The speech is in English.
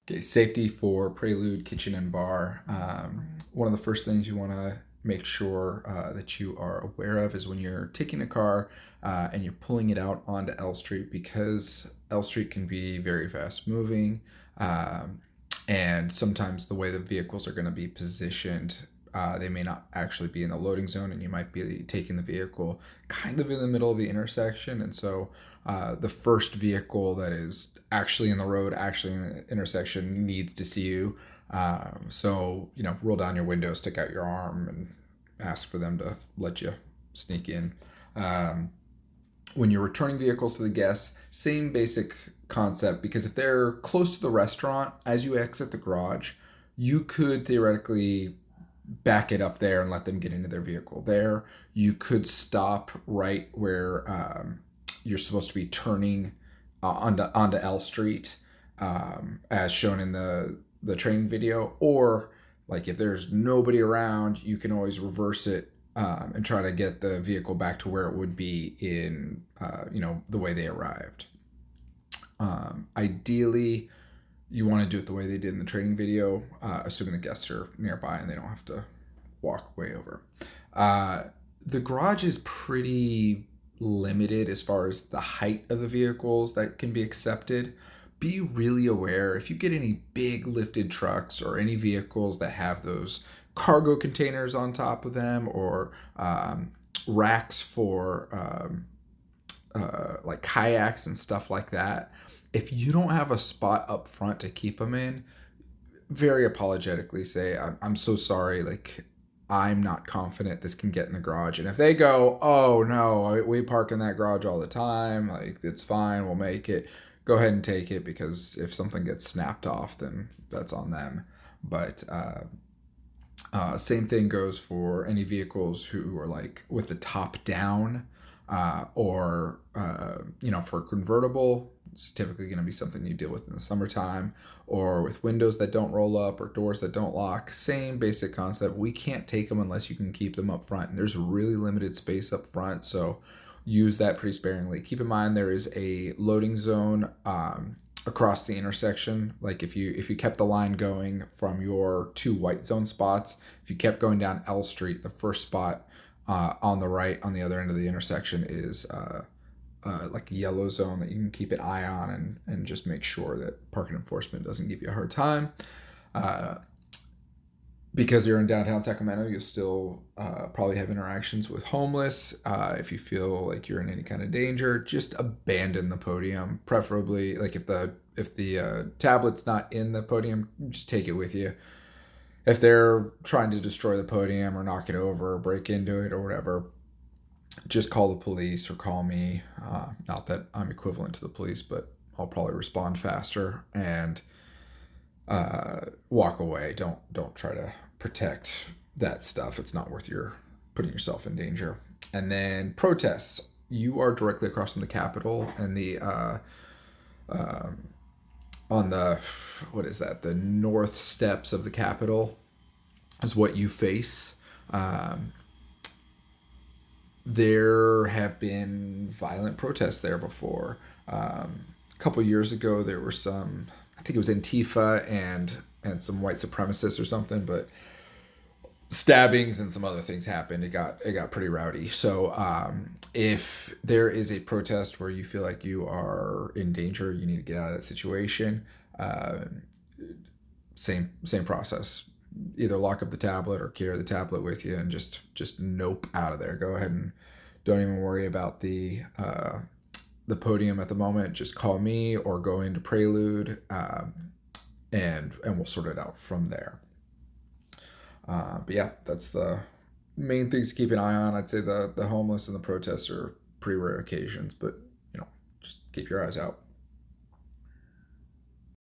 Okay, safety for Prelude Kitchen and Bar. One of the first things you want to make sure that you are aware of is when you're taking a car and you're pulling it out onto L Street, because L Street can be very fast moving. And sometimes the way the vehicles are going to be positioned, they may not actually be in the loading zone, and you might be taking the vehicle kind of in the middle of the intersection. And so the first vehicle that is actually in the road, actually in the intersection, needs to see you. Roll down your window, stick out your arm, and ask for them to let you sneak in. When you're returning vehicles to the guests, same basic concept, because if they're close to the restaurant, as you exit the garage, you could theoretically back it up there and let them get into their vehicle there. You could stop right where you're supposed to be turning onto L Street, as shown in the training video. Or like if there's nobody around, you can always reverse it and try to get the vehicle back to where it would be in the way they arrived. Ideally, you want to do it the way they did in the training video, assuming the guests are nearby and they don't have to walk way over. The garage is pretty limited as far as the height of the vehicles that can be accepted. Be really aware if you get any big lifted trucks or any vehicles that have those cargo containers on top of them, or racks for like kayaks and stuff like that. If you don't have a spot up front to keep them in, very apologetically say, I'm so sorry, like, I'm not confident this can get in the garage. And if they go, oh no, we park in that garage all the time, like, it's fine, we'll make it, go ahead and take it, because if something gets snapped off, then that's on them. But same thing goes for any vehicles who are like with the top down, or for a convertible. It's typically going to be something you deal with in the summertime, or with windows that don't roll up or doors that don't lock. Same basic concept. We can't take them unless you can keep them up front, and there's really limited space up front, so use that pretty sparingly. Keep in mind there is a loading zone across the intersection. Like if you kept the line going from your two white zone spots, if you kept going down L Street, the first spot on the right on the other end of the intersection is like a yellow zone that you can keep an eye on, and just make sure that parking enforcement doesn't give you a hard time. Because you're in downtown Sacramento, you'll still probably have interactions with homeless. If you feel like you're in any kind of danger, just abandon the podium. Preferably, like if the tablet's not in the podium, just take it with you. If they're trying to destroy the podium or knock it over or break into it or whatever, just call the police or call me. Not that I'm equivalent to the police, but I'll probably respond faster, and walk away. Don't try to protect that stuff. It's not worth your putting yourself in danger. And then protests. You are directly across from the Capitol, and the on the the north steps of the Capitol is what you face. There have been violent protests there before. A couple years ago, there were some, I think it was Antifa and some white supremacists or something, but stabbings and some other things happened. It got pretty rowdy. So if there is a protest where you feel like you are in danger, you need to get out of that situation. Same process. Either lock up the tablet or carry the tablet with you, and just nope out of there. Go ahead and don't even worry about the podium at the moment. Just call me or go into Prelude, and we'll sort it out from there. But yeah, that's the main things to keep an eye on. I'd say the homeless and the protests are pretty rare occasions, but just keep your eyes out.